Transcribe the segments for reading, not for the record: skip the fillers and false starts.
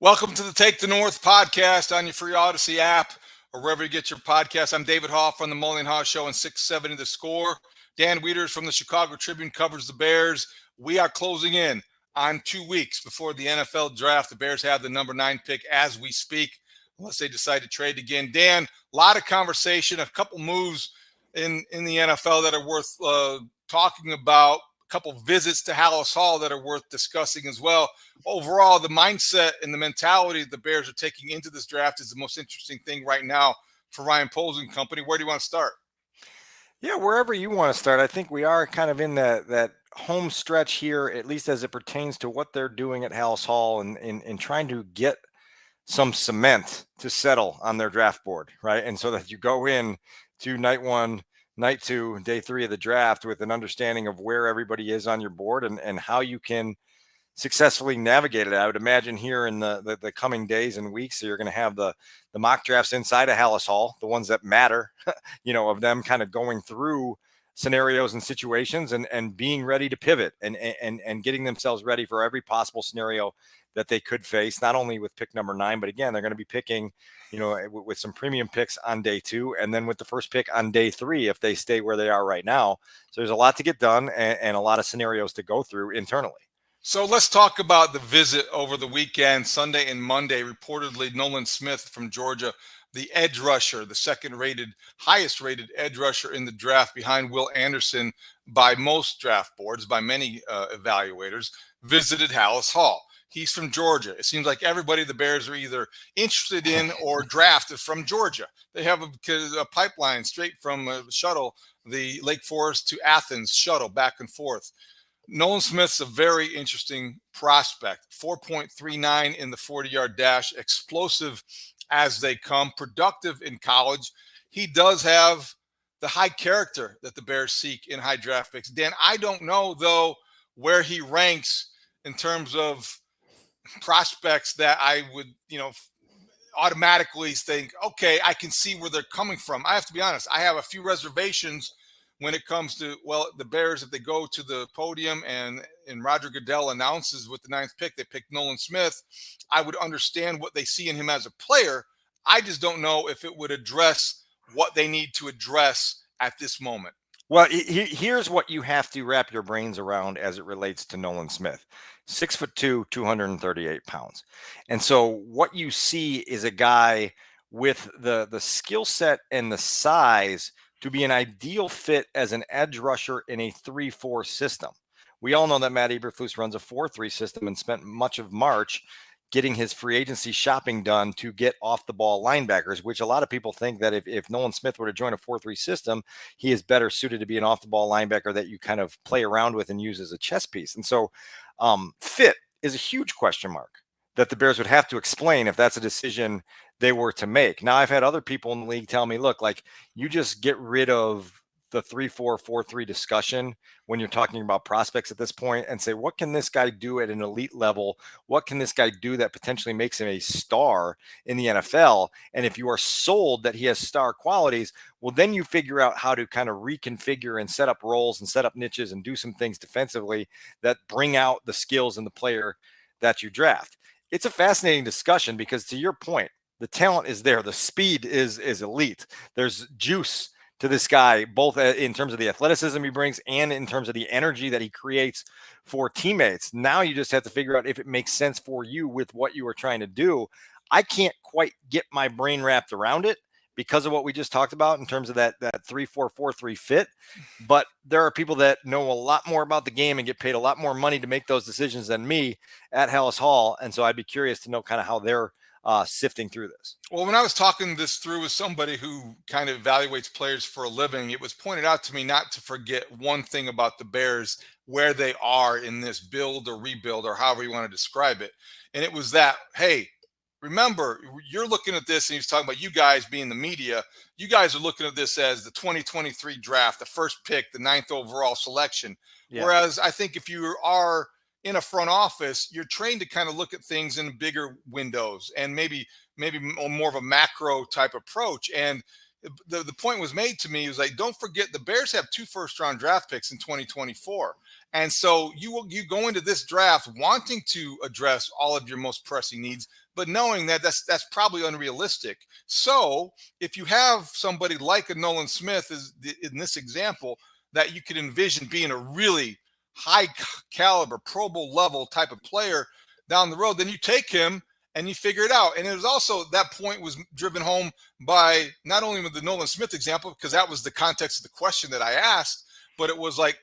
Welcome to the Take the North podcast on your free Odyssey app or wherever you get your podcast. I'm David Haugh from the Mully and Haugh Show on 670 The Score. Dan Wiederer from the Chicago Tribune covers the Bears. We are closing in on 2 weeks before the NFL draft. The Bears have the number 9 pick as we speak, unless they decide to trade again. Dan, a lot of conversation, a couple moves in the NFL that are worth talking about, a couple visits to Haugh that are worth discussing as well. Overall, the mindset and the mentality the Bears are taking into this draft is the most interesting thing right now for Ryan Poles and company. Where do you want to start? Yeah, wherever you want to start. I think we are kind of in that home stretch here, at least as it pertains to what they're doing at Haugh and trying to get some cement to settle on their draft board, right? And so that you go in to night 1, night 2, day 3 of the draft with an understanding of where everybody is on your board and how you can successfully navigate it. I would imagine here in the coming days and weeks, so you're going to have the mock drafts inside of Haugh, the ones that matter, of them kind of going through scenarios and situations and being ready to pivot and getting themselves ready for every possible scenario that they could face, not only with pick number 9, but again, they're going to be picking, with some premium picks on day 2, and then with the first pick on day 3, if they stay where they are right now. So there's a lot to get done and a lot of scenarios to go through internally. So let's talk about the visit over the weekend, Sunday and Monday. Reportedly, Nolan Smith from Georgia, the edge rusher, the highest rated edge rusher in the draft behind Will Anderson by most draft boards, by many evaluators, visited Haugh. He's from Georgia. It seems like everybody the Bears are either interested in or drafted from Georgia. They have a pipeline straight from shuttle, the Lake Forest to Athens shuttle back and forth. Nolan Smith's a very interesting prospect, 4.39 in the 40-yard dash, explosive as they come, productive in college. He does have the high character that the Bears seek in high draft picks. Dan, I don't know, though, where he ranks in terms of prospects that I would, automatically think, okay, I can see where they're coming from. I have to be honest. I have a few reservations when it comes to, the Bears, if they go to the podium and Roger Goodell announces with the 9th pick, they pick Nolan Smith, I would understand what they see in him as a player. I just don't know if it would address what they need to address at this moment. Well, here's what you have to wrap your brains around as it relates to Nolan Smith. 6'2", 238 pounds. And so what you see is a guy with the skill set and the size to be an ideal fit as an edge rusher in a 3-4 system. We all know that Matt Eberflus runs a 4-3 system and spent much of March getting his free agency shopping done to get off the ball linebackers, which a lot of people think that if Nolan Smith were to join a 4-3 system, he is better suited to be an off the ball linebacker that you kind of play around with and use as a chess piece. And so fit is a huge question mark that the Bears would have to explain if that's a decision they were to make. Now, I've had other people in the league tell me, look, like, you just get rid of the 3-4, 4-3 discussion when you're talking about prospects at this point and say, what can this guy do at an elite level? What can this guy do that potentially makes him a star in the NFL? And if you are sold that he has star qualities, well, then you figure out how to kind of reconfigure and set up roles and set up niches and do some things defensively that bring out the skills in the player that you draft. It's a fascinating discussion because, to your point, the talent is there. The speed is elite. There's juice to this guy, both in terms of the athleticism he brings and in terms of the energy that he creates for teammates. Now you just have to figure out if it makes sense for you with what you are trying to do. I can't quite get my brain wrapped around it because of what we just talked about in terms of that 3-4, 4-3 fit. But there are people that know a lot more about the game and get paid a lot more money to make those decisions than me at Haugh. And so I'd be curious to know kind of how they're sifting through this. Well, when I was talking this through with somebody who kind of evaluates players for a living, it was pointed out to me not to forget one thing about the Bears, where they are in this build or rebuild or however you want to describe it. And it was that, hey, remember, you're looking at this, and he's talking about you guys being the media. You guys are looking at this as the 2023 draft, the first pick, the 9th overall selection. Yeah. Whereas I think if you are in a front office, you're trained to kind of look at things in bigger windows and maybe more of a macro type approach. And the point was made to me, was like, don't forget the Bears have 2 first-round draft picks in 2024. And so you go into this draft wanting to address all of your most pressing needs, but knowing that that's probably unrealistic. So if you have somebody like a Nolan Smith is in this example that you could envision being a really high caliber Pro Bowl level type of player down the road, then you take him and you figure it out. And it was also, that point was driven home by not only with the Nolan Smith example, because that was the context of the question that I asked, but it was like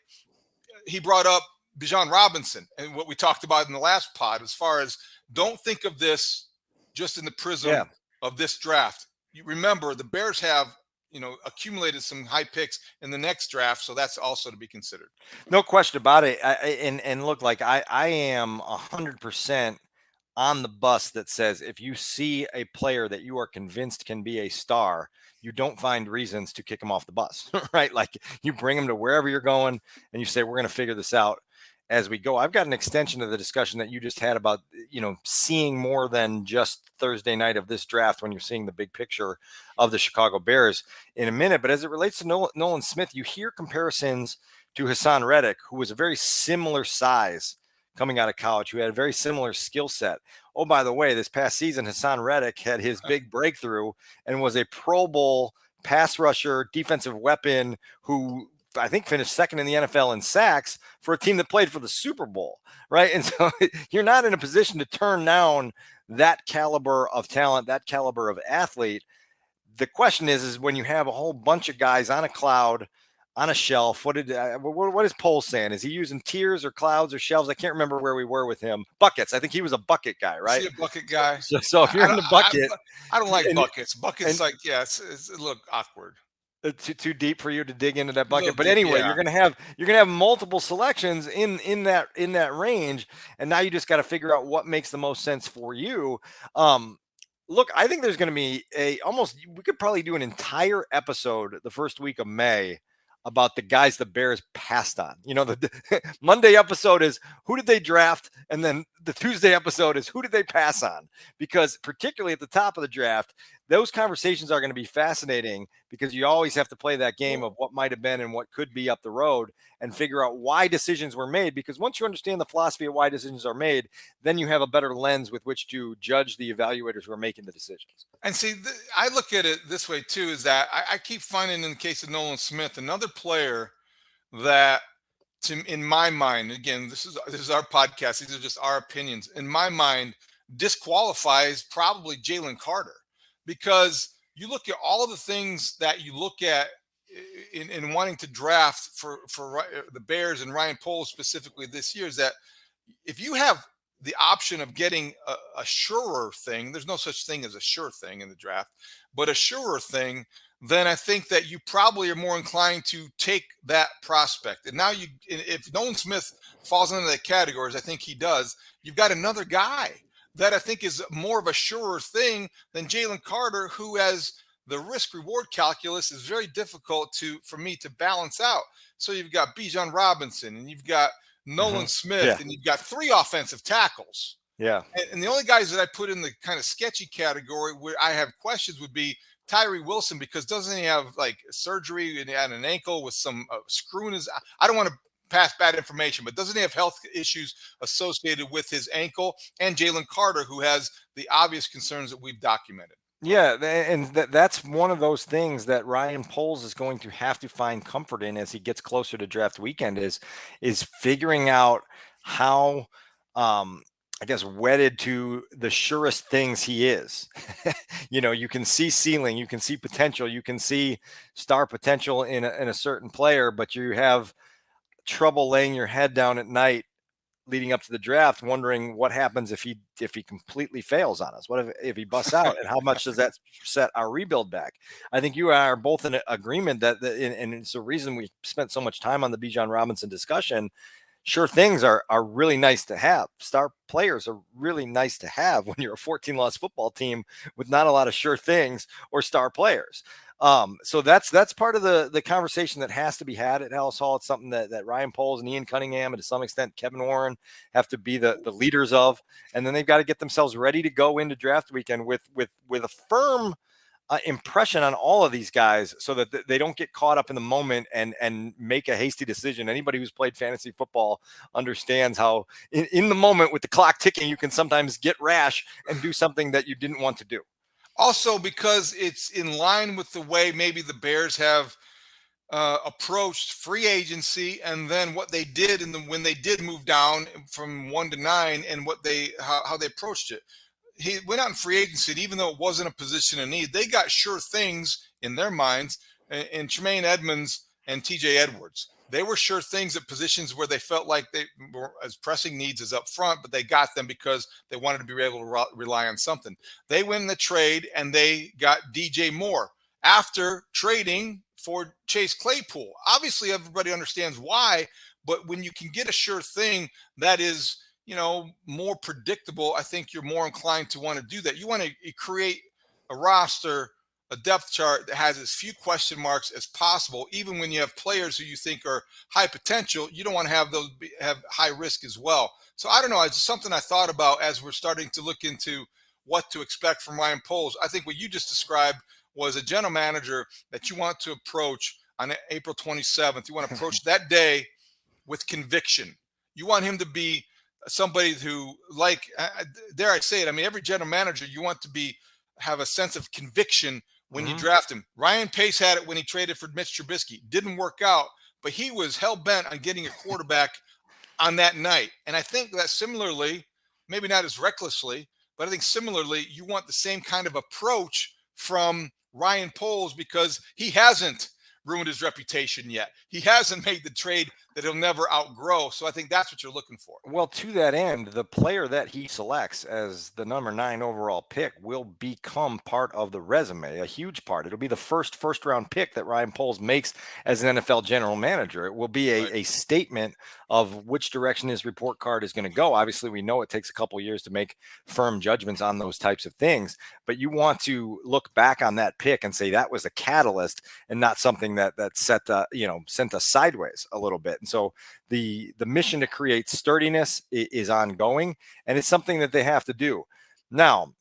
he brought up Bijan Robinson and what we talked about in the last pod, as far as don't think of this just in the prism of this draft. You remember the Bears have, accumulated some high picks in the next draft, so that's also to be considered. No question about it. And look, like I am 100% on the bus that says if you see a player that you are convinced can be a star, you don't find reasons to kick him off the bus, right? Like you bring him to wherever you're going and you say, we're going to figure this out as we go. I've got an extension of the discussion that you just had about, seeing more than just Thursday night of this draft when you're seeing the big picture of the Chicago Bears in a minute. But as it relates to Nolan Smith, you hear comparisons to Hassan Reddick, who was a very similar size coming out of college, who had a very similar skill set. Oh, by the way, this past season, Hassan Reddick had his big breakthrough and was a Pro Bowl pass rusher, defensive weapon, who I think finished second in the NFL in sacks for a team that played for the Super Bowl, right? And so you're not in a position to turn down that caliber of talent, that caliber of athlete. The question is when you have a whole bunch of guys on a cloud, on a shelf. What is Poles saying? Is he using tiers or clouds or shelves? I can't remember where we were with him. Buckets. I think he was a bucket guy, right? Is he a bucket guy? So if you're in the bucket, I don't like buckets. Buckets, it's a little awkward. Too deep for you to dig into that bucket. But anyway, you're gonna have multiple selections in that range, and now you just got to figure out what makes the most sense for you. Look, I think there's going to be we could probably do an entire episode the first week of May about the guys the Bears passed on. The Monday episode is who did they draft? And then the Tuesday episode is who did they pass on? Because particularly at the top of the draft, those conversations are going to be fascinating because you always have to play that game of what might have been and what could be up the road and figure out why decisions were made. Because once you understand the philosophy of why decisions are made, then you have a better lens with which to judge the evaluators who are making the decisions. And see, I look at it this way too, is that I keep finding in the case of Nolan Smith, another player that in my mind, again, this is our podcast. These are just our opinions. In my mind, disqualifies probably Jalen Carter. Because you look at all of the things that you look at in wanting to draft for the Bears and Ryan Poles specifically this year, is that if you have the option of getting a surer thing, there's no such thing as a sure thing in the draft, but a surer thing, then I think that you probably are more inclined to take that prospect. And now if Nolan Smith falls into the categories, I think he does, you've got another guy that I think is more of a surer thing than Jalen Carter, who has the risk reward calculus is very difficult for me to balance out. So you've got Bijan Robinson and you've got Nolan Smith and you've got 3 offensive tackles. Yeah. And the only guys that I put in the kind of sketchy category where I have questions would be Tyree Wilson, because doesn't he have like surgery and an ankle with some screw in his, I don't want to pass bad information, but doesn't he have health issues associated with his ankle? And Jalen Carter, who has the obvious concerns that we've documented. Yeah, and that's one of those things that Ryan Poles is going to have to find comfort in as he gets closer to draft weekend is figuring out how wedded to the surest things he is. You can see ceiling, you can see potential, you can see star potential in a certain player, but you have trouble laying your head down at night leading up to the draft, wondering what happens if he completely fails on us. What if he busts out, and how much does that set our rebuild back? I think you are both in agreement that and it's the reason we spent so much time on the Bijan Robinson discussion. Sure things are really nice to have. Star players are really nice to have when you're a 14-loss football team with not a lot of sure things or star players. So that's part of the conversation that has to be had at Halas Hall. It's something that Ryan Poles and Ian Cunningham and to some extent Kevin Warren have to be the leaders of, and then they've got to get themselves ready to go into draft weekend with a firm impression on all of these guys so that they don't get caught up in the moment and make a hasty decision. Anybody who's played fantasy football understands how in the moment with the clock ticking, you can sometimes get rash and do something that you didn't want to do. Also, because it's in line with the way maybe the Bears have approached free agency, and then what they did when they did move down from 1 to 9, and how they approached it. He went out in free agency, and even though it wasn't a position of need, they got sure things in their minds in Tremaine Edmonds and TJ Edwards. They were sure things at positions where they felt like they were as pressing needs as up front, but they got them because they wanted to be able to rely on something. They win the trade, and they got DJ Moore after trading for Chase Claypool. Obviously, everybody understands why, but when you can get a sure thing that is, more predictable, I think you're more inclined to want to do that. You want to create a roster, a depth chart that has as few question marks as possible. Even when you have players who you think are high potential, you don't want to have those have high risk as well. So I don't know. It's something I thought about as we're starting to look into what to expect from Ryan Poles. I think what you just described was a general manager that you want to approach on April 27th. You want to approach that day with conviction. You want him to be somebody who, dare I say it, I mean, every general manager, you want to have a sense of conviction when you draft him. Ryan Pace had it when he traded for Mitch Trubisky. Didn't work out, but he was hell-bent on getting a quarterback on that night. And I think that similarly, maybe not as recklessly, but I think similarly, you want the same kind of approach from Ryan Poles, because he hasn't ruined his reputation yet. He hasn't made the trade that he'll never outgrow. So I think that's what you're looking for. Well, to that end, the player that he selects as the number 9 overall pick will become part of the resume, a huge part. It'll be the first round pick that Ryan Poles makes as an NFL general manager. It will be a statement of which direction his report card is going to go. Obviously, we know it takes a couple of years to make firm judgments on those types of things, but you want to look back on that pick and say that was a catalyst and not something that sent us sideways a little bit. And so the mission to create sturdiness is ongoing, and it's something that they have to do. Now,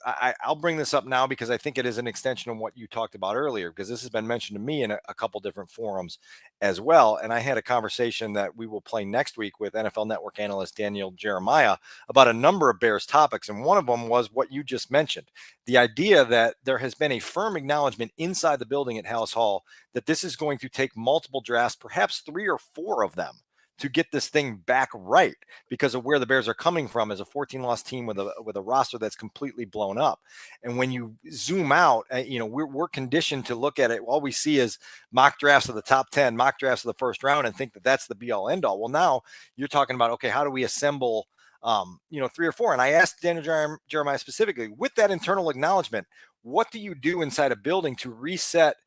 I'll bring this up now because I think it is an extension of what you talked about earlier, because this has been mentioned to me in a couple different forums as well. And I had a conversation that we will play next week with NFL Network analyst Daniel Jeremiah about a number of Bears topics. And one of them was what you just mentioned, the idea that there has been a firm acknowledgement inside the building at Halas Hall that this is going to take multiple drafts, perhaps 3 or 4 of them, to get this thing back right because of where the Bears are coming from as a 14-loss team with a roster that's completely blown up. And when you zoom out, we're conditioned to look at it. All we see is mock drafts of the top 10, mock drafts of the first round, and think that that's the be-all, end-all. Well, now you're talking about, okay, how do we assemble 3 or 4? And I asked Daniel Jeremiah specifically, with that internal acknowledgement, what do you do inside a building to reset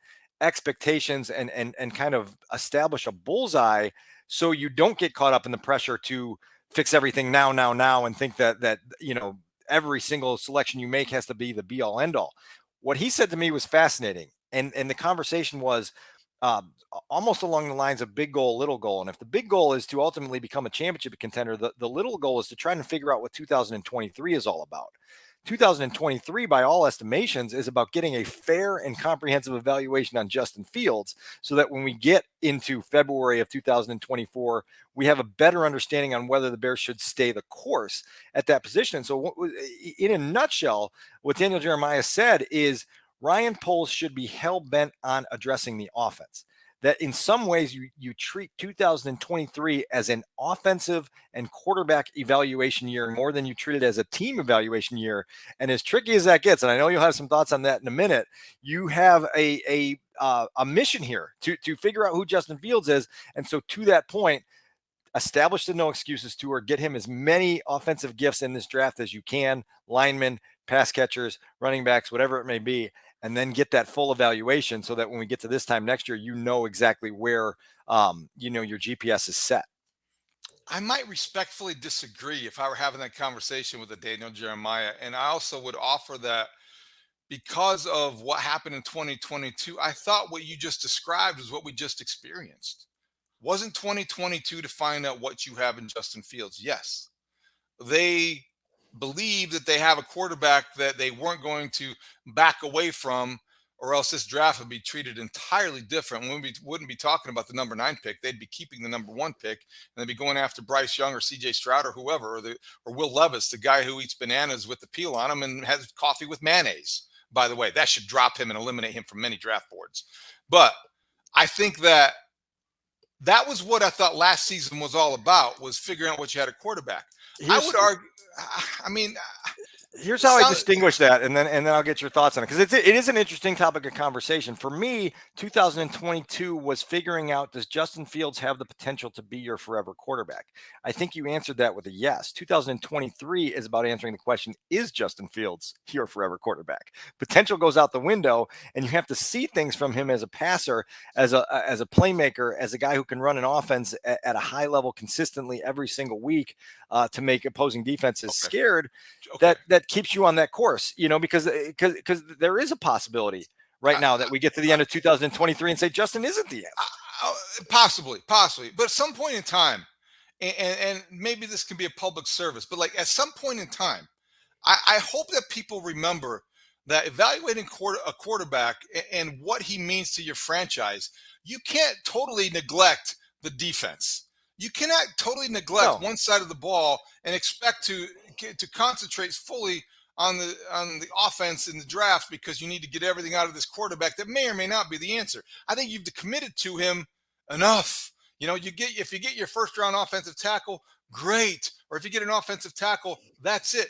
expectations and kind of establish a bullseye so you don't get caught up in the pressure to fix everything now, and think that every single selection you make has to be the be all end all. What he said to me was fascinating. And the conversation was almost along the lines of big goal, little goal. And if the big goal is to ultimately become a championship contender, the little goal is to try and figure out what 2023 is all about. 2023, by all estimations, is about getting a fair and comprehensive evaluation on Justin Fields so that when we get into February of 2024, we have a better understanding on whether the Bears should stay the course at that position. And so in a nutshell, what Daniel Jeremiah said is Ryan Poles should be hell-bent on addressing the offense. That in some ways you treat 2023 as an offensive and quarterback evaluation year more than you treat it as a team evaluation year. And as tricky as that gets, and I know you'll have some thoughts on that in a minute, you have a mission here to figure out who Justin Fields is. And so to that point, establish the no excuses tour, get him as many offensive gifts in this draft as you can, linemen, pass catchers, running backs, whatever it may be, and then get that full evaluation so that when we get to this time next year, you know exactly where, your GPS is set. I might respectfully disagree if I were having that conversation with a Daniel Jeremiah. And I also would offer that because of what happened in 2022, I thought what you just described is what we just experienced. Wasn't 2022 to find out what you have in Justin Fields? Yes. They believe that they have a quarterback that they weren't going to back away from or else this draft would be treated entirely different. We wouldn't be talking about the number 9 pick. They'd be keeping the number 1 pick, and they'd be going after Bryce Young or C.J. Stroud or whoever, or Will Levis, the guy who eats bananas with the peel on them and has coffee with mayonnaise. By the way, that should drop him and eliminate him from many draft boards. But I think that was what I thought last season was all about, was figuring out what you had at quarterback. I would argue, I mean, here's how I distinguish that, and then I'll get your thoughts on it, because it is an interesting topic of conversation. For me, 2022 was figuring out, does Justin Fields have the potential to be your forever quarterback? I think you answered that with a yes. 2023 is about answering the question, is Justin Fields your forever quarterback? Potential goes out the window, and you have to see things from him as a passer, as a playmaker, as a guy who can run an offense at a high level consistently every single week to make opposing defenses scared. That keeps you on that course, because there is a possibility right now that we get to the end of 2023 and say Justin isn't the answer. Possibly, but at some point in time, and maybe this can be a public service, but like at some point in time, I hope that people remember that evaluating a quarterback and what he means to your franchise, you can't totally neglect the defense. You cannot totally neglect one side of the ball and expect to concentrate fully on the offense in the draft because you need to get everything out of this quarterback that may or may not be the answer. I think you've committed to him enough. If you get your first round offensive tackle, great. Or if you get an offensive tackle, that's it.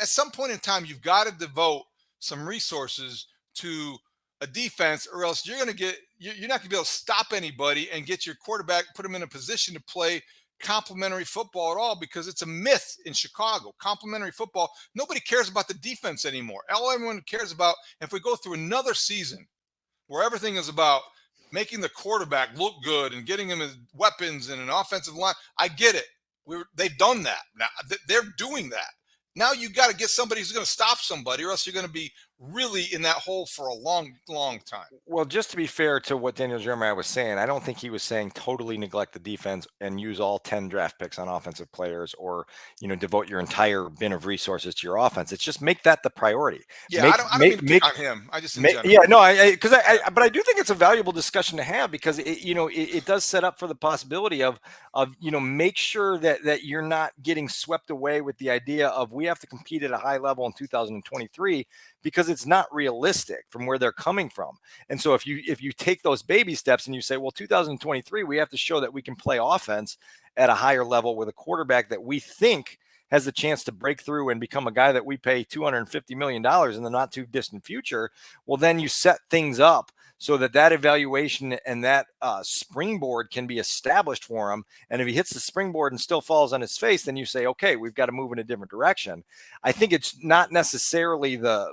At some point in time, you've got to devote some resources to a defense, or else you're not going to be able to stop anybody and get your quarterback, put him in a position to play complementary football at all, because it's a myth in Chicago. Complementary football, nobody cares about the defense anymore. All everyone cares about, if we go through another season where everything is about making the quarterback look good and getting him his weapons and an offensive line, I get it. They've done that. Now they're doing that. Now you got to get somebody who's going to stop somebody, or else you're going to be really in that hole for a long, long time. Well, just to be fair to what Daniel Jeremiah was saying, I don't think he was saying totally neglect the defense and use all 10 draft picks on offensive players, or, devote your entire bin of resources to your offense. It's just make that the priority. Yeah, I don't mean to pick on him. I just but I do think it's a valuable discussion to have, because it does set up for the possibility of make sure that you're not getting swept away with the idea of, we have to compete at a high level in 2023, because it's not realistic from where they're coming from. And so if you take those baby steps and you say, well, 2023, we have to show that we can play offense at a higher level with a quarterback that we think has the chance to break through and become a guy that we pay $250 million in the not too distant future, well, then you set things up so that evaluation and that springboard can be established for him. And if he hits the springboard and still falls on his face, then you say, okay, we've got to move in a different direction. I think it's not necessarily the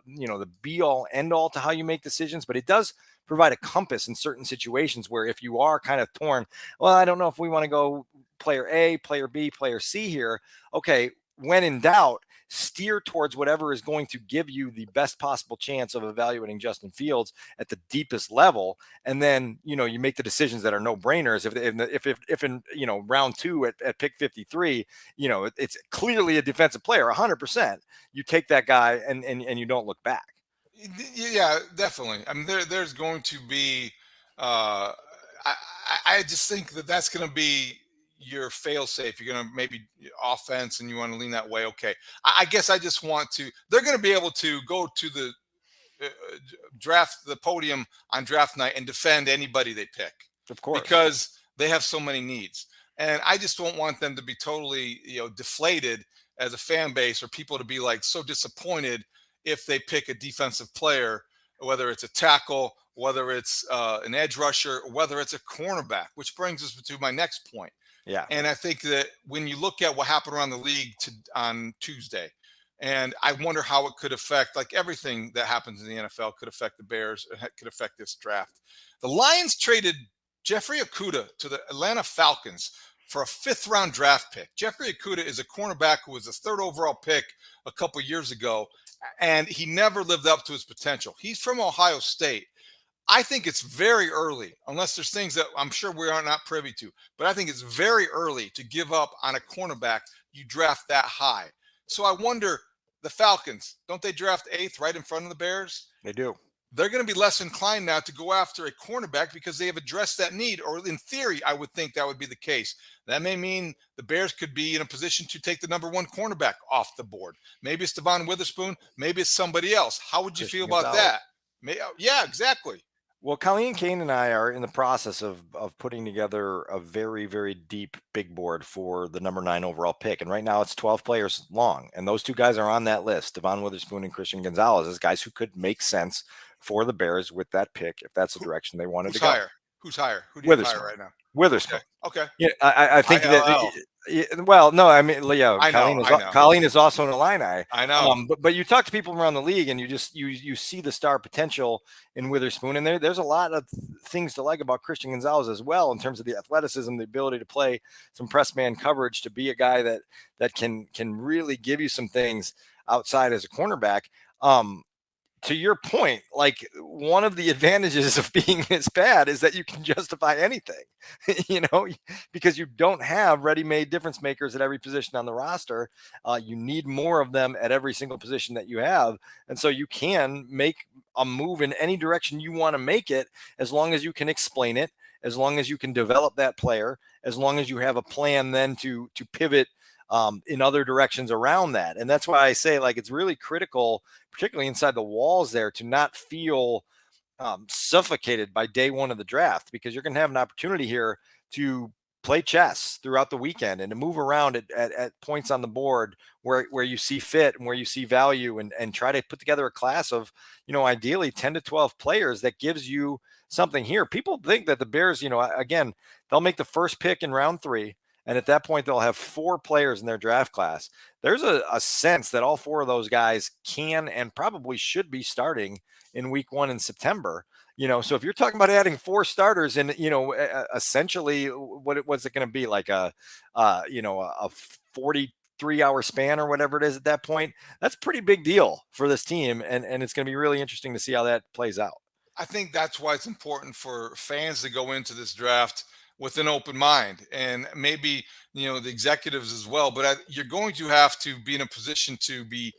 be all end all to how you make decisions, but it does provide a compass in certain situations where, if you are kind of torn, well, I don't know if we want to go player A, player B, player C here. Okay, when in doubt, steer towards whatever is going to give you the best possible chance of evaluating Justin Fields at the deepest level. And then, you make the decisions that are no brainers. If in round 2 at pick 53, it's clearly a defensive player, 100%, you take that guy and you don't look back. Yeah, definitely. I mean, there's going to be, I just think that's going to be your fail safe. You're going to maybe offense and you want to lean that way. Okay. I guess I just want to, they're going to be able to go to the the podium on draft night and defend anybody they pick. Of course. Because they have so many needs. And I just don't want them to be totally, deflated as a fan base, or people to be like so disappointed if they pick a defensive player, whether it's a tackle, whether it's an edge rusher, or whether it's a cornerback, which brings us to my next point. Yeah. And I think that when you look at what happened around the league on Tuesday, and I wonder how it could affect, like everything that happens in the NFL could affect the Bears, it could affect this draft. The Lions traded Jeffrey Okudah to the Atlanta Falcons for a 5th round draft pick. Jeffrey Okudah is a cornerback who was a 3rd overall pick a couple years ago, and he never lived up to his potential. He's from Ohio State. I think it's very early, unless there's things that I'm sure we are not privy to, but I think it's very early to give up on a cornerback you draft that high. So I wonder, the Falcons, don't they draft 8th right in front of the Bears? They do. they're going to be less inclined now to go after a cornerback because they have addressed that need, or in theory, I would think that would be the case. That may mean the Bears could be in a position to take the number one cornerback off the board. Maybe it's Devon Witherspoon. Maybe it's somebody else. How would you Christian feel about Gonzalez. that? Yeah, exactly. Well, Colleen Kane and I are in the process of putting together a very, very deep big board for the number 9 overall pick. And right now it's 12 players long. And those two guys are on that list, Devon Witherspoon and Christian Gonzalez, as guys who could make sense for the Bears with that pick if that's the direction they wanted to go. Higher? Who's higher? Who do you hire right now? Witherspoon. Okay. Yeah, I think ILL. well, no, I mean, yeah, I know. Colleen is also an Illini. I know. But you talk to people around the league, and you see the star potential in Witherspoon, and there's a lot of things to like about Christian Gonzalez as well in terms of the athleticism, the ability to play some press man coverage, to be a guy that can really give you some things outside as a cornerback. To your point, like, one of the advantages of being this bad is that you can justify anything, because you don't have ready-made difference makers at every position on the roster. You need more of them at every single position that you have. And so you can make a move in any direction you want to make it, as long as you can explain it, as long as you can develop that player, as long as you have a plan then to pivot in other directions around that. And that's why I say, like, it's really critical, particularly inside the walls there, to not feel suffocated by day one of the draft, because you're going to have an opportunity here to play chess throughout the weekend and to move around at points on the board where you see fit and where you see value, and try to put together a class of, ideally 10 to 12 players that gives you something here. People think that the Bears, again, they'll make the first pick in round 3. And at that point, they'll have 4 players in their draft class. There's a sense that all 4 of those guys can and probably should be starting in week 1 in September. So if you're talking about adding 4 starters and, essentially what's it going to be, like a 43-hour span or whatever it is at that point, that's a pretty big deal for this team. And it's going to be really interesting to see how that plays out. I think that's why it's important for fans to go into this draft with an open mind, and maybe the executives as well. But you're going to have to be in a position to be.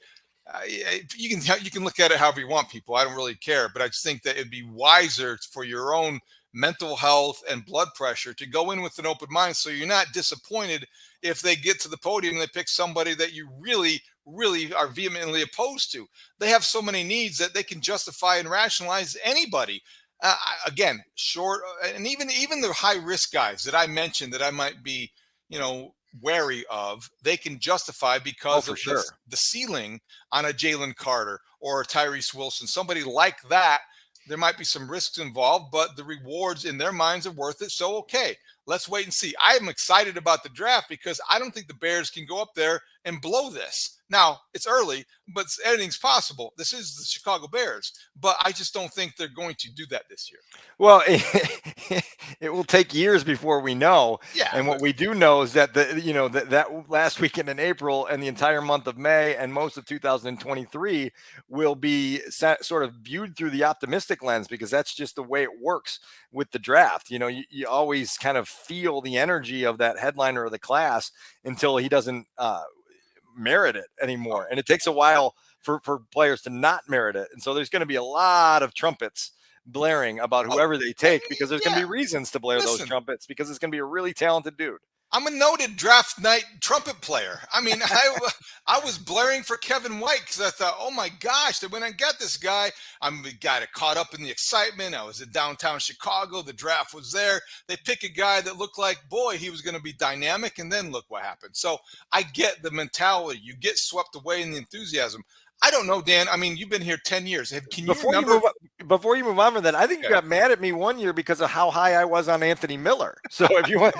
You can look at it however you want, people. I don't really care, but I just think that it'd be wiser for your own mental health and blood pressure to go in with an open mind, so you're not disappointed if they get to the podium and they pick somebody that you really are vehemently opposed to. They have so many needs that they can justify and rationalize anybody. Again, short, and even the high risk guys that I mentioned that I might be, wary of, they can justify because of the ceiling on a Jalen Carter or a Tyrese Wilson, somebody like that. There might be some risks involved, but the rewards in their minds are worth it. So, okay, let's wait and see. I am excited about the draft because I don't think the Bears can go up there and blow this. Now, it's early, but anything's possible. This is the Chicago Bears, but I just don't think they're going to do that this year. Well, it will take years before we know. Yeah, and what we do know is that that last weekend in April and the entire month of May and most of 2023 will be sort of viewed through the optimistic lens, because that's just the way it works with the draft. You always kind of feel the energy of that headliner of the class until he doesn't merit it anymore. And it takes a while for players to not merit it. And so there's going to be a lot of trumpets blaring about whoever they take, because there's going to be reasons to blare those trumpets, because it's going to be a really talented dude. I'm a noted draft night trumpet player. I mean, I was blaring for Kevin White because I thought, oh my gosh, when I got this guy, I'm the guy that caught up in the excitement. I was in downtown Chicago. The draft was there. They pick a guy that looked like, boy, he was going to be dynamic. And then look what happened. So I get the mentality. You get swept away in the enthusiasm. I don't know, Dan. I mean, you've been here 10 years. Can you remember? Before you move on from that, I think you got mad at me one year because of how high I was on Anthony Miller. So if you want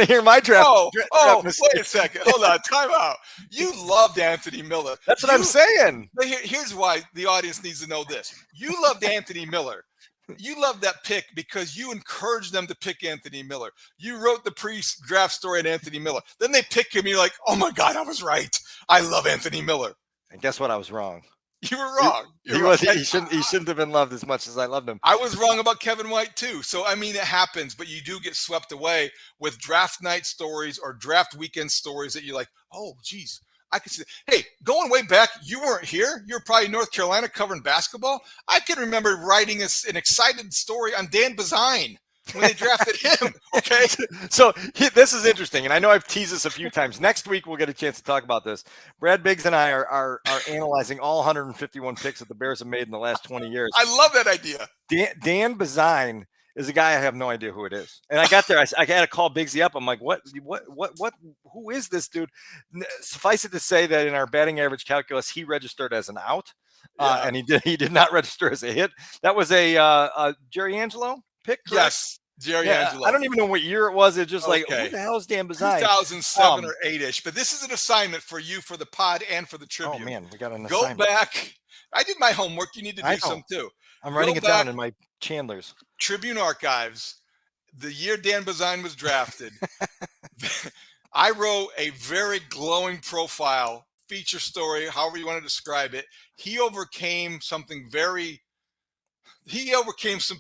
to hear my draft, wait a second, hold on, time out. You loved Anthony Miller. That's what I'm saying. Here's why the audience needs to know this. You loved Anthony Miller. You loved that pick because you encouraged them to pick Anthony Miller. You wrote the pre-draft story on Anthony Miller. Then they pick him. You're like, oh my God, I was right. I love Anthony Miller. And guess what? I was wrong. You were wrong. He shouldn't have been loved as much as I loved him. I was wrong about Kevin White too. So I mean, it happens, but you do get swept away with draft night stories or draft weekend stories that you're like, oh geez, I could see. Hey, going way back, you weren't here. You were probably in North Carolina covering basketball. I can remember writing an excited story on Dan Bernstein when they drafted him. Okay. So this is interesting, and I know I've teased this a few times. Next week we'll get a chance to talk about this. Brad Biggs and I are analyzing all 151 picks that the Bears have made in the last 20 years. I love that idea. Dan Bernstein is a guy I have no idea who it is. And I got there, I had to call Biggsy up. I'm like, what, who is this dude? Suffice it to say that in our batting average calculus, he registered as an out, and he did not register as a hit. That was a Jerry Angelo pick, correct? Yes, Jerry Angelo. I don't even know what year it was. It's just like, who the hell is Dan Bernstein? 2007 or 8-ish. But this is an assignment for you, for the pod, and for the Tribune. Oh, man, we got an assignment. Go back. I did my homework. You need to do some, too. I'm writing it down in my Chandlers. Tribune Archives, the year Dan Bernstein was drafted. I wrote a very glowing profile, feature story, however you want to describe it. He overcame some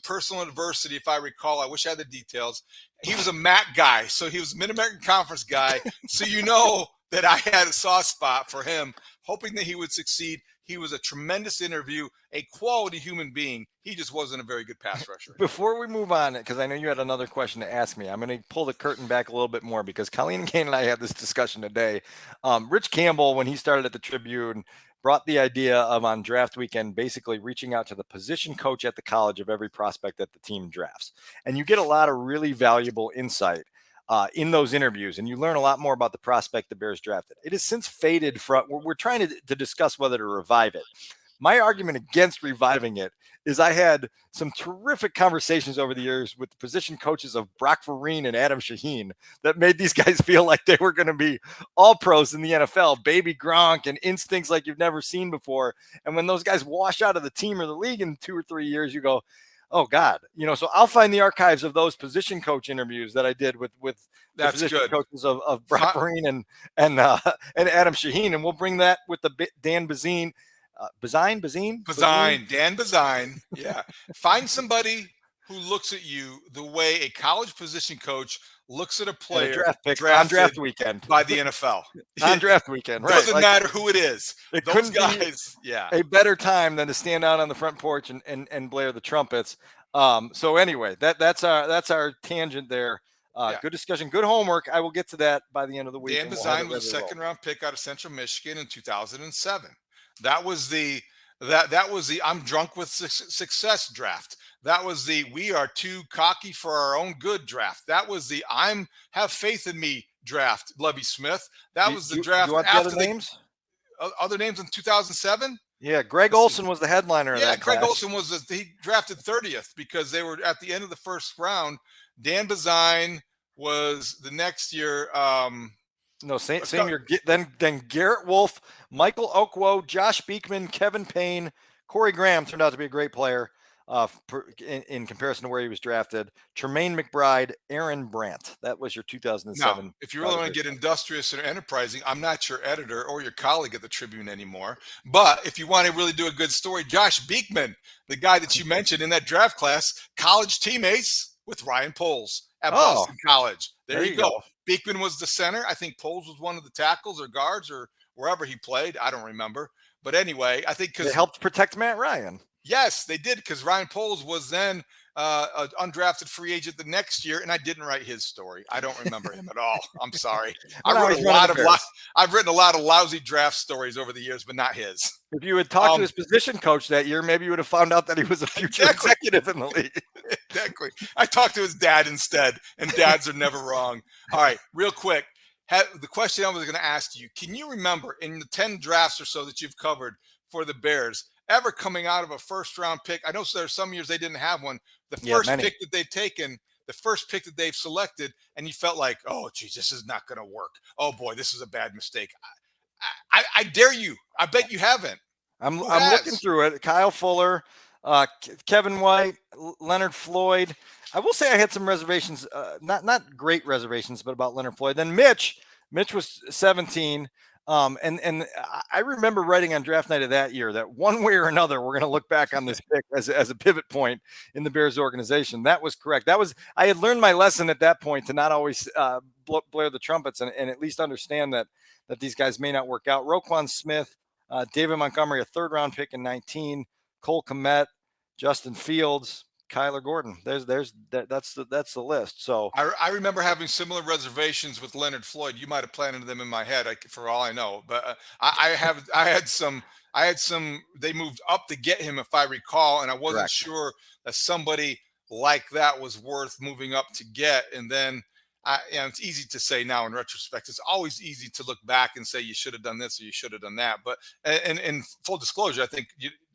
personal adversity, if I recall. I wish I had the details. He was a MAC guy, so he was a Mid-American Conference guy. So you know that I had a soft spot for him, hoping that he would succeed. He was a tremendous interview, a quality human being. He just wasn't a very good pass rusher. Before we move on, because I know you had another question to ask me, I'm going to pull the curtain back a little bit more because Colleen Kane and I had this discussion today. Rich Campbell, when he started at the Tribune, brought the idea of on draft weekend basically reaching out to the position coach at the college of every prospect that the team drafts. And you get a lot of really valuable insight in those interviews, and you learn a lot more about the prospect the Bears drafted. It has since faded from, we're trying to discuss whether to revive it. My argument against reviving it is I had some terrific conversations over the years with the position coaches of Brock Vereen and Adam Shaheen that made these guys feel like they were going to be all pros in the NFL, baby Gronk and instincts like you've never seen before. And when those guys wash out of the team or the league in 2 or 3 years, you go, oh God, so I'll find the archives of those position coach interviews that I did with the position coaches of Brock Vereen and Adam Shaheen. And we'll bring that with the Dan Bernstein. Dan Bernstein. Yeah. Find somebody who looks at you the way a college position coach looks at a player draft pick on draft weekend by the NFL. On draft weekend, right? Doesn't matter who it is. Those guys, a better time than to stand out on the front porch and blare the trumpets. So anyway, that's our tangent there. Good discussion, good homework. I will get to that by the end of the week. Dan Bernstein was a second-round pick out of Central Michigan in 2007. That was the I'm drunk with success draft. That was the we are too cocky for our own good draft. That was the have faith in me draft. Lovie Smith. That was the draft. You want after the other names? Other names in 2007. Yeah, Greg Olson was the headliner. Yeah, of that Greg class. Olson he drafted 30th because they were at the end of the first round. Dan Bernstein was the next year. No, same year. Then Garrett Wolf, Michael Okwo, Josh Beekman, Kevin Payne, Corey Graham turned out to be a great player in comparison to where he was drafted. Tremaine McBride, Aaron Brandt. That was your 2007. Now, if you really want to get industrious and enterprising, I'm not your editor or your colleague at the Tribune anymore. But if you want to really do a good story, Josh Beekman, the guy that you mentioned in that draft class, college teammates with Ryan Poles at Boston College. There you go. Beekman was the center. I think Poles was one of the tackles or guards or wherever he played. I don't remember. But anyway, I think because they helped protect Matt Ryan. Yes, they did, because Ryan Poles was then an undrafted free agent the next year, and I didn't write his story. I don't remember him at all. I'm sorry. I've written a lot of lousy draft stories over the years, but not his. If you had talked to his position coach that year, maybe you would have found out that he was a future executive in the league. Exactly. I talked to his dad instead, and dads are never wrong. All right, real quick. The question I was going to ask you, can you remember in the 10 drafts or so that you've covered for the Bears, ever coming out of a first-round pick? I know there's some years they didn't have one. The first pick that they've taken, the first pick that they've selected, and you felt like, oh, geez, this is not going to work. Oh, boy, this is a bad mistake. I dare you. I bet you haven't. I'm looking through it. Kyle Fuller, Kevin White, Leonard Floyd. I will say I had some reservations, not great reservations, but about Leonard Floyd. Then Mitch was 17. And I remember writing on draft night of that year that one way or another, we're going to look back on this pick as a pivot point in the Bears organization. That was correct. I had learned my lesson at that point to not always blare the trumpets and at least understand that these guys may not work out. Roquan Smith, David Montgomery, a 3rd round pick in 19, Cole Kmet, Justin Fields, Kyler Gordon. That's the list. So I remember having similar reservations with Leonard Floyd. You might have planted them in my head, for all I know. But I had some. They moved up to get him, if I recall, and I wasn't correct. sure that somebody like that was worth moving up to get. And then, it's easy to say now in retrospect. It's always easy to look back and say you should have done this or you should have done that. But in full disclosure, I think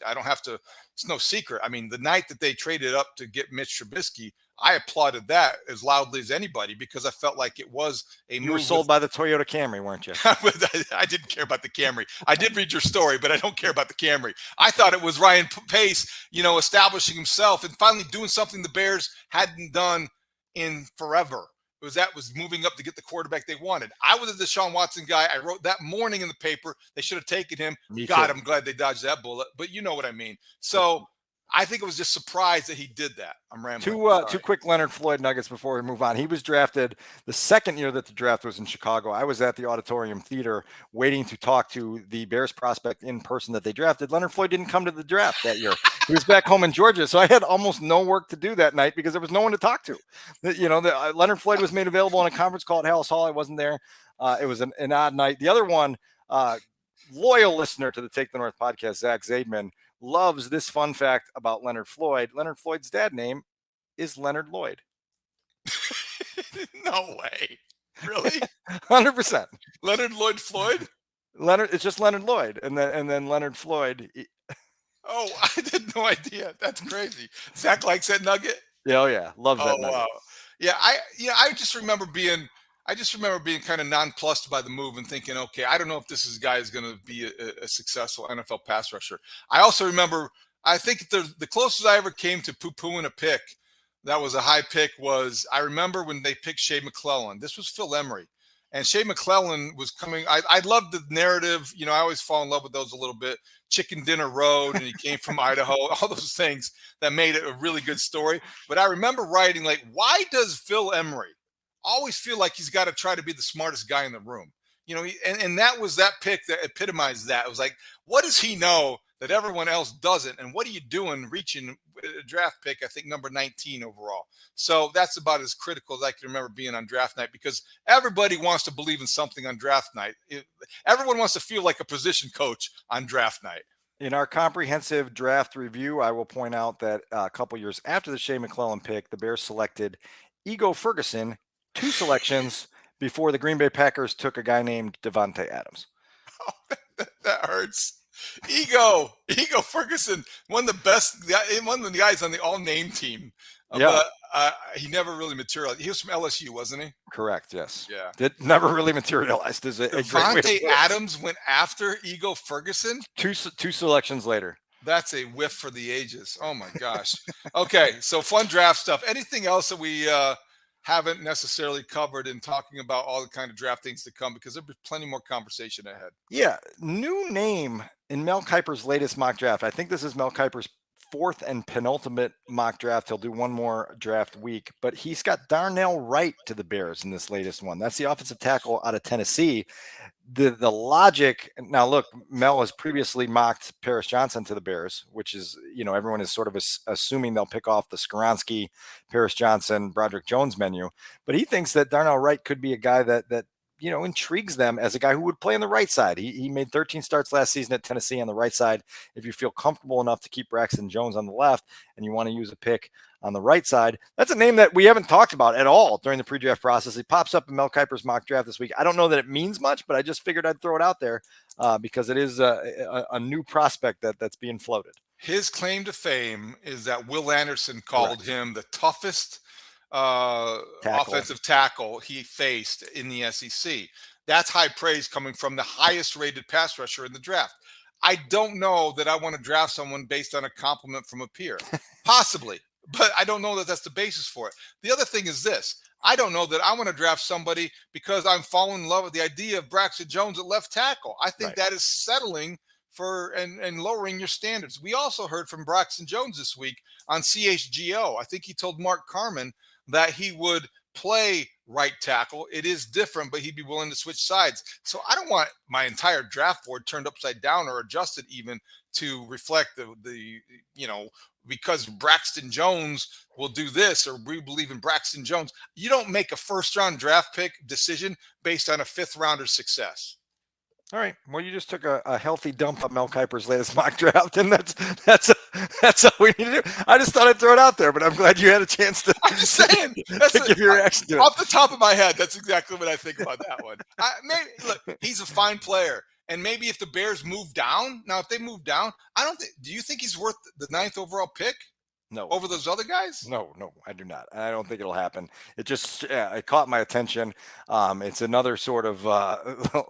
I don't have to. It's no secret. I mean, the night that they traded up to get Mitch Trubisky, I applauded that as loudly as anybody because I felt like it was a move. You were sold by the Toyota Camry, weren't you? I didn't care about the Camry. I did read your story, but I don't care about the Camry. I thought it was Ryan Pace, establishing himself and finally doing something the Bears hadn't done in forever. That was moving up to get the quarterback they wanted. I was a Deshaun Watson guy. I wrote that morning in the paper. They should have taken him. God, I'm glad they dodged that bullet. But you know what I mean. So I think it was just surprised that he did that. I'm rambling. Two quick Leonard Floyd nuggets before we move on. He was drafted the second year that the draft was in Chicago. I was at the Auditorium Theater waiting to talk to the Bears prospect in person that they drafted. Leonard Floyd didn't come to the draft that year. He was back home in Georgia. So I had almost no work to do that night because there was no one to talk to. Leonard Floyd was made available on a conference call at Hallis Hall. I wasn't there. It was an odd night. The other one, loyal listener to the Take the North podcast, Zach Zaidman, loves this fun fact about Leonard Floyd. Leonard Floyd's dad name is Leonard Lloyd. No way. Really? 100%. Leonard Lloyd Floyd? It's just Leonard Lloyd. And then Leonard Floyd. Oh, I had no idea. That's crazy. Zach likes that nugget? Oh yeah. Loves that nugget. Wow. Yeah, I just remember being kind of nonplussed by the move and thinking, okay, I don't know if this guy is going to be a successful NFL pass rusher. I also remember, I think the closest I ever came to poo-pooing a pick that was a high pick was, I remember when they picked Shea McClellan. This was Phil Emery. And Shea McClellan was coming. I loved the narrative. I always fall in love with those a little bit. Chicken Dinner Road, and he came from Idaho. All those things that made it a really good story. But I remember writing, like, why does Phil Emery always feel like he's got to try to be the smartest guy in the room? And that was that pick that epitomized that. It was like, what does he know that everyone else doesn't? And what are you doing reaching a draft pick, I think number 19 overall? So that's about as critical as I can remember being on draft night, because everybody wants to believe in something on draft night. Everyone wants to feel like a position coach on draft night. In our comprehensive draft review, I will point out that a couple years after the Shea McClellan pick, the Bears selected Ego Ferguson 2 selections before the Green Bay Packers took a guy named Devontae Adams. Oh, that hurts. Ego Ferguson, one of the guys on the all-name team. Yeah. But he never really materialized. He was from LSU, wasn't he? Correct, yes. Yeah. Did never really materialized. Devontae Adams went after Ego Ferguson? Two selections later. That's a whiff for the ages. Oh, my gosh. Okay, so fun draft stuff. Anything else that we haven't necessarily covered in talking about all the kind of draft things to come, because there'll be plenty more conversation ahead? Yeah. New name in Mel Kiper's latest mock draft. I think this is Mel Kiper's 4th and penultimate mock draft. He'll do one more draft week, but he's got Darnell Wright to the Bears in this latest one. That's the offensive tackle out of Tennessee. The logic now, look, Mel has previously mocked Paris Johnson to the Bears, which is, everyone is sort of assuming they'll pick off the Skoronski, Paris Johnson, Broderick Jones menu, but he thinks that Darnell Wright could be a guy that intrigues them as a guy who would play on the right side. He made 13 starts last season at Tennessee on the right side. If you feel comfortable enough to keep Braxton Jones on the left and you want to use a pick on the right side, that's a name that we haven't talked about at all during the pre-draft process. He pops up in Mel Kiper's mock draft this week. I don't know that it means much, but I just figured I'd throw it out there because it is a new prospect that's being floated. His claim to fame is that Will Anderson called him the toughest offensive tackle he faced in the SEC. That's high praise coming from the highest rated pass rusher in the draft. I don't know that I want to draft someone based on a compliment from a peer. Possibly. but I don't know that that's the basis for it. The other thing is this. I don't know that I want to draft somebody because I'm falling in love with the idea of Braxton Jones at left tackle. I think Right. that is settling for and lowering your standards. We also heard from Braxton Jones this week on CHGO. I think he told Mark Carman that he would play right tackle. It is different, but he'd be willing to switch sides. So I don't want my entire draft board turned upside down or adjusted even to reflect the because Braxton Jones will do this or we believe in Braxton Jones. You don't make a first round draft pick decision based on a fifth rounder's success. All right. Well, you just took a healthy dump on Mel Kiper's latest mock draft, and that's all we need to do. I just thought I'd throw it out there, but I'm glad you had a chance to. I'm just saying, give your reaction to it. Off the top of my head, that's exactly what I think about that one. Look, he's a fine player, and maybe if the Bears move down, if they move down, I don't think. Do you think he's worth the 9th overall pick? No. Over those other guys? No, I do not. I don't think it'll happen. It just it caught my attention. It's another sort of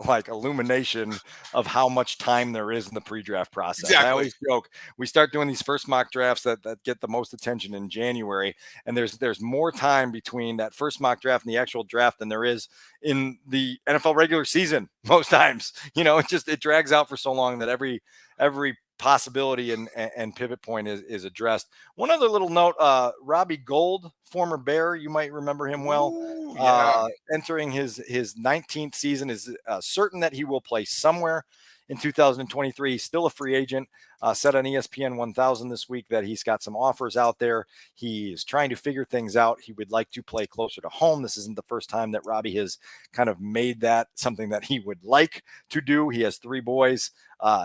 like illumination of how much time there is in the pre-draft process. Exactly. I always joke we start doing these first mock drafts that get the most attention in January, and there's more time between that first mock draft and the actual draft than there is in the NFL regular season. Most times, it drags out for so long that every possibility and pivot point is addressed. One other little note, Robbie Gold, former Bear, you might remember him well. Ooh, yeah. Entering his 19th season, is certain that he will play somewhere in 2023. He's still a free agent. Said on ESPN 1000 this week that he's got some offers out there. He is trying to figure things out. He would like to play closer to home. This isn't the first time that Robbie has kind of made that something that he would like to do. He has 3 boys,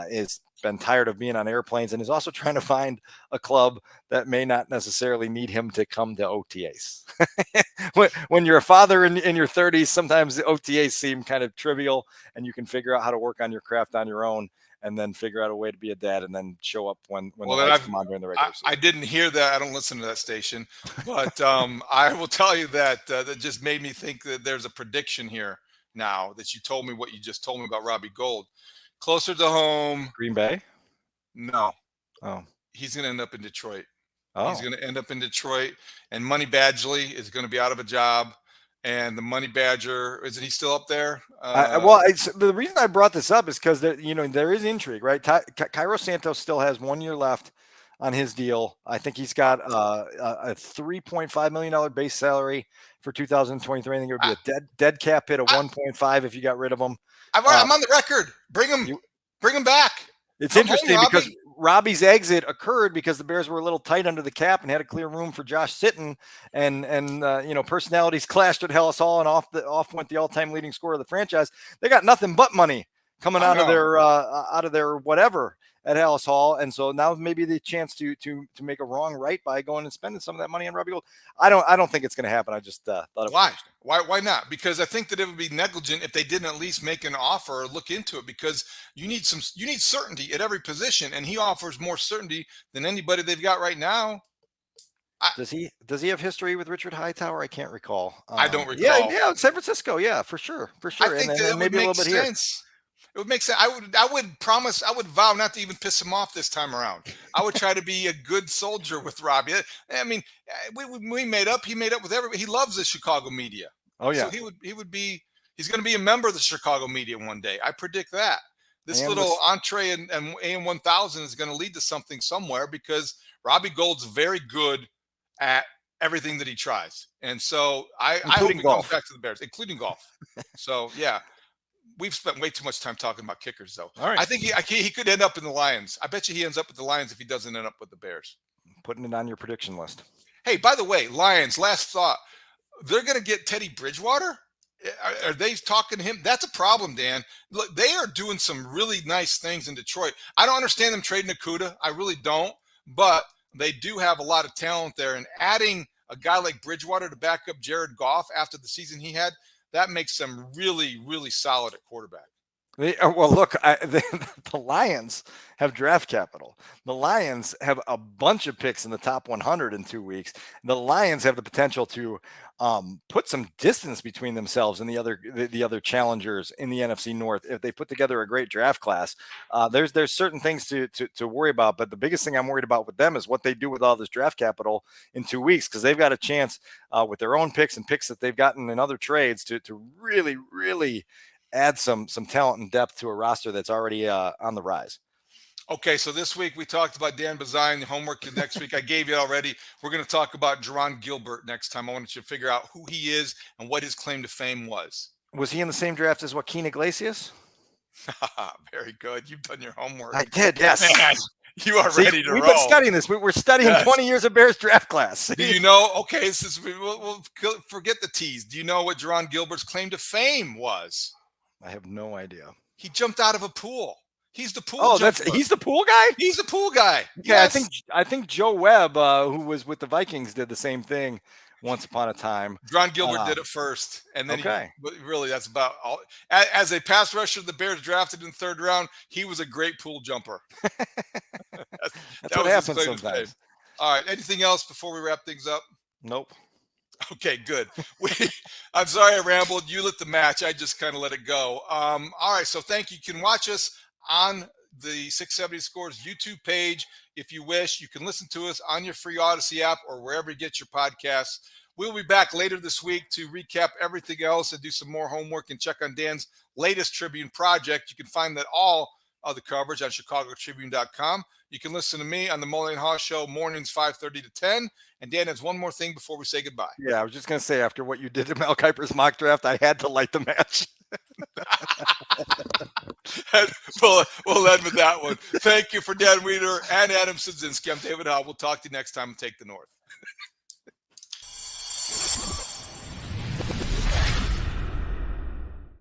is been tired of being on airplanes, and is also trying to find a club that may not necessarily need him to come to OTAs. when you're a father in your 30s, sometimes the OTAs seem kind of trivial, and you can figure out how to work on your craft on your own, and then figure out a way to be a dad, and then show up when the lights come on during the regular season. I didn't hear that. I don't listen to that station, but I will tell you that that just made me think that there's a prediction here now that you told me what you just told me about Robbie Gold. Closer to home. Green Bay? No. Oh. He's going to end up in Detroit. Oh. He's going to end up in Detroit, and Money Badgley is going to be out of a job. And the Money Badger, isn't he still up there? The reason I brought this up is because there is intrigue, right? Cairo Santos still has 1 year left on his deal. I think he's got a $3.5 million base salary for 2023. I think it would be a dead cap hit of 1.5 if you got rid of him. I'm on the record. Bring him back. It's interesting because Robbie's exit occurred because the Bears were a little tight under the cap and had a clear room for Josh Sitton, and personalities clashed at Halas Hall, and off went the all-time leading scorer of the franchise. They got nothing but money coming out of their whatever at Halas Hall, and so now maybe the chance to make a wrong right by going and spending some of that money on Robbie Gold. I don't think it's going to happen. I just thought it was interesting. Why not? Because I think that it would be negligent if they didn't at least make an offer or look into it, because you need certainty at every position, and he offers more certainty than anybody they've got right now. Does he have history with Richard Hightower? I can't recall. I don't recall. Yeah, San Francisco, yeah, for sure. I think that maybe a little bit sense. Here. It would make sense. I would vow not to even piss him off this time around. I would try to be a good soldier with Robbie. I mean, we made up. He made up with everybody. He loves the Chicago media. Oh yeah. So he's going to be a member of the Chicago media one day. I predict that. This little entree and AM 1000 is going to lead to something somewhere, because Robbie Gold's very good at everything that he tries. And so I hope he comes back to the Bears, including golf. So yeah. We've spent way too much time talking about kickers, though. All right. I think he could end up in the Lions. I bet you he ends up with the Lions if he doesn't end up with the Bears. Putting it on your prediction list. Hey, by the way, Lions, last thought. They're going to get Teddy Bridgewater? Are they talking to him? That's a problem, Dan. Look, they are doing some really nice things in Detroit. I don't understand them trading Okudah. I really don't. But they do have a lot of talent there. And adding a guy like Bridgewater to back up Jared Goff after the season he had, that makes them really, really solid at quarterback. Well, look, the Lions have draft capital. The Lions have a bunch of picks in the top 100 in 2 weeks. The Lions have the potential to put some distance between themselves and the other challengers in the NFC North if they put together a great draft class. There's certain things to worry about, but the biggest thing I'm worried about with them is what they do with all this draft capital in 2 weeks, because they've got a chance with their own picks and picks that they've gotten in other trades to really add some talent and depth to a roster that's already on the rise. Okay, so this week we talked about Dan Bazine. The homework next week I gave you already. We're going to talk about Jerron Gilbert next time. I want you to figure out who he is and what his claim to fame was. Was he in the same draft as Joaquin Iglesias? Very good. You've done your homework. I did, yes. Man, you are ready to roll. We've been studying this. We're studying 20 years of Bears draft class. Do you know? Okay, we'll forget the tease. Do you know what Jerron Gilbert's claim to fame was? I have no idea. He jumped out of a pool. He's the pool. He's the pool guy. He's the pool guy. Yeah, yes. I think Joe Webb, who was with the Vikings, did the same thing once upon a time. Jerron Gilbert did it first, and then really that's about all. As a pass rusher, the Bears drafted in the 3rd round. He was a great pool jumper. That's what happens sometimes. All right. Anything else before we wrap things up? Nope. Okay, good. I'm sorry I rambled. You lit the match. I just kind of let it go. All right. So thank you. You can watch us on the 670 Scores YouTube page. If you wish, you can listen to us on your free Odyssey app or wherever you get your podcasts. We'll be back later this week to recap everything else and do some more homework and check on Dan's latest Tribune project. You can find that all of the coverage on chicagotribune.com. You can listen to me on the Mully and Haugh Show mornings 5:30 to 10. And Dan has one more thing before we say goodbye. Yeah, I was just going to say, after what you did to Mel Kiper's mock draft, I had to light the match. We'll end with that one. Thank you for Dan Wiederer and Adam Sadzinski. I'm David Haugh. We'll talk to you next time and Take the North.